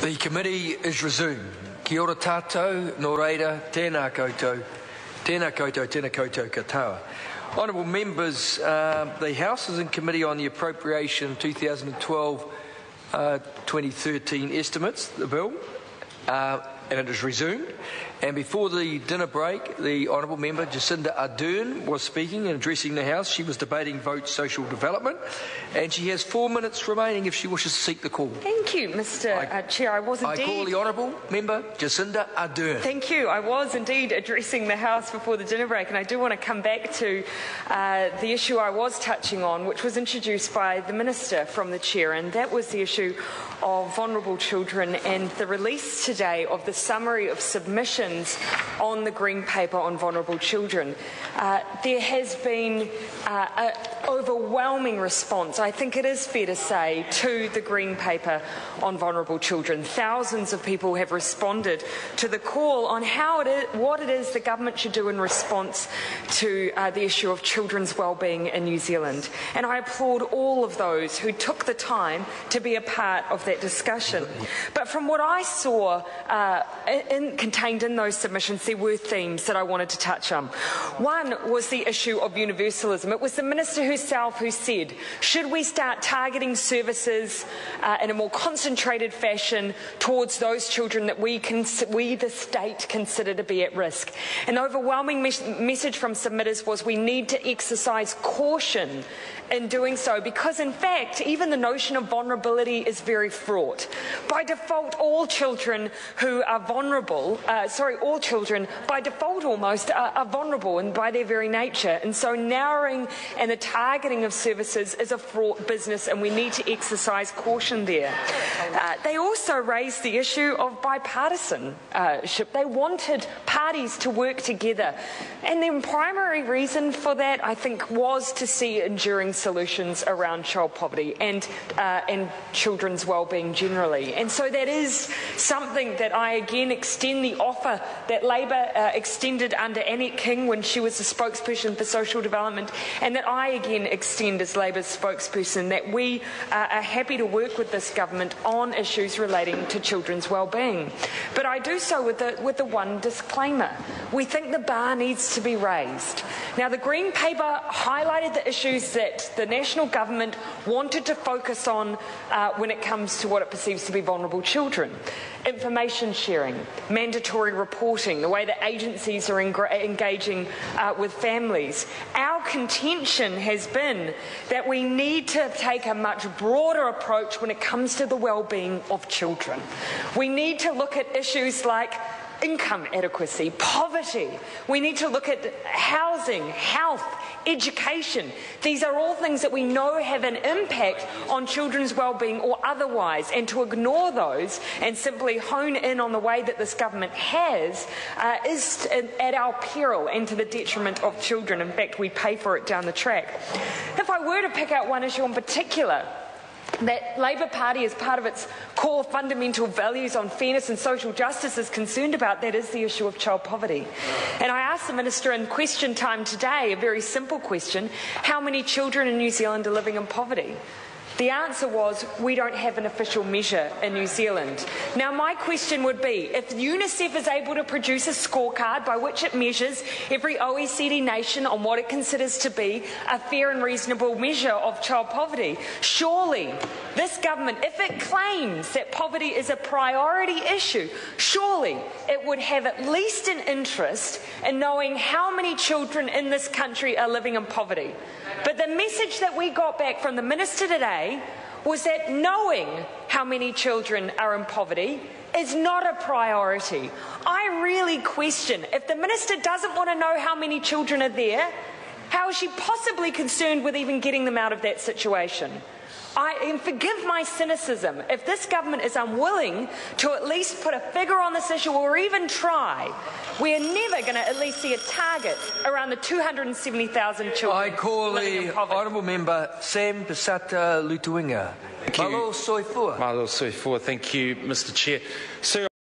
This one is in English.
The committee is resumed. Kia ora tātou, nō reira, tēnā koutou, tēnā koutou katoa. Honourable members, the House is in committee on the appropriation 2012-2013 estimates, the bill, and it is resumed. And before the dinner break, the Honourable Member Jacinda Ardern was speaking and addressing the House. She was debating vote social development, and she has 4 minutes remaining if she wishes to seek the call. Thank you, Mr. Chair. I was indeed. I call the Honourable Member Jacinda Ardern. Thank you. I was indeed addressing the House before the dinner break, and I do want to come back to the issue I was touching on, which was introduced by the Minister from the Chair, and that was the issue of vulnerable children and the release today of the summary of submissions on the Green Paper on vulnerable children. There has been an overwhelming response, I think it is fair to say, to the Green Paper on vulnerable children. Thousands of people have responded to the call on what it is the government should do in response to the issue of children's wellbeing in New Zealand. And I applaud all of those who took the time to be a part of that discussion. But from what I saw contained in those submissions, there were themes that I wanted to touch on. One was the issue of universalism. It was the Minister herself who said, should we start targeting services in a more concentrated fashion towards those children that we, the state, consider to be at risk? An overwhelming message from submitters was we need to exercise caution in doing so, because in fact even the notion of vulnerability is very fraught. By default, all children who are vulnerable, all children by default almost are vulnerable and by their very nature, and so narrowing and the targeting of services is a fraught business, and we need to exercise caution there. They also raised the issue of bipartisanship. They wanted parties to work together, and the primary reason for that, I think, was to see enduring solutions around child poverty and children's wellbeing generally. And so that is something that I again extend the offer that Labor extended under Annette King when she was the spokesperson for social development, and that I again extend as Labor's spokesperson, that we are happy to work with this government on issues relating to children's wellbeing. But I do so with the one disclaimer. We think the bar needs to be raised. Now, the Green Paper highlighted the issues that the national government wanted to focus on when it comes to what it perceives to be vulnerable children. Information sharing, mandatory reporting, the way that agencies are engaging with families. Our contention has been that we need to take a much broader approach when it comes to the well-being of children. We need to look at issues like income adequacy, poverty. We need to look at housing, health, education. These are all things that we know have an impact on children's well-being or otherwise, and to ignore those and simply hone in on the way that this government has is at our peril and to the detriment of children. In fact, we pay for it down the track. If I were to pick out one issue in particular that Labor Party, as part of its core fundamental values on fairness and social justice, is concerned about, that is the issue of child poverty. And I asked the Minister in question time today a very simple question: how many children in New Zealand are living in poverty? The answer was, we don't have an official measure in New Zealand. Now, my question would be, if UNICEF is able to produce a scorecard by which it measures every OECD nation on what it considers to be a fair and reasonable measure of child poverty, surely this government, if it claims that poverty is a priority issue, surely it would have at least an interest in knowing how many children in this country are living in poverty. But the message that we got back from the Minister today was that knowing how many children are in poverty is not a priority. I really question, if the Minister doesn't want to know how many children are there, how is she possibly concerned with even getting them out of that situation? And forgive my cynicism, if this government is unwilling to at least put a figure on this issue or even try, we are never going to at least see a target around the 270,000 children. I call the Honourable Member Sam Pisata Lutuinga. Malo Soifua. Malo Soifua, thank you, Mr. Chair. Sir,